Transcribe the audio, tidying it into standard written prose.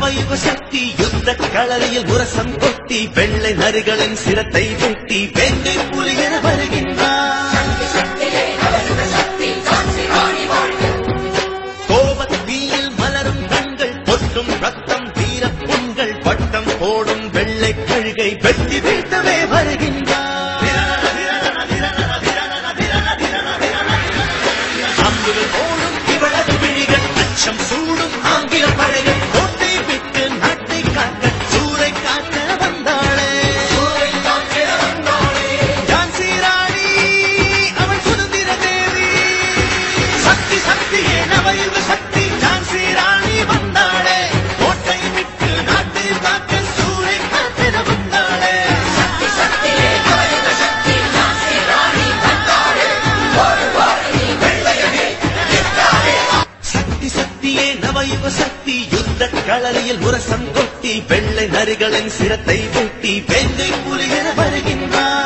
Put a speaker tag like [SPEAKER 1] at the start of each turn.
[SPEAKER 1] நவயுக சக்தி யுத்த களரியில் முரசம் கொட்டி வெள்ளை நரிகளின் சிரத்தை வெட்டி வெங்கை புலிகென வருகின்றார். கோபத்தீயில் மலரும் கண்கள் பொட்டும் ரத்தம் வீர புண்கள் வட்டம் போடும் வெள்ளை கழுகை வெட்டி வீழ்த்தவே வருகின்றார். அம்புகள் போடும் இவளது விழிகள் அச்சம் சூடும் ஆங்கில படைகள் கோட்டை விட்டு நாட்டை காக்க சூறை காக்க வந்தாளே. ஜான்சி ராணி அவள் சுதந்திர தேவி. சக்தி சக்தியே நவயுக சக்தி ஜான்சி ராணி வந்தாளே. கோட்டை விட்டு நாட்டை காக்க சூறை காக்க வந்தாளே. சக்தி சக்தியே நவயுக சக்தி ஜான்சி ராணி வந்தாளே. சக்தி சக்தியே நவயுக சக்தி யுத்த களரியில் முரசம் கொட்டி வெள்ளை நரிகளின் சிரத்தை வெட்டி வெங்கை புலிகென வருகின்றார்.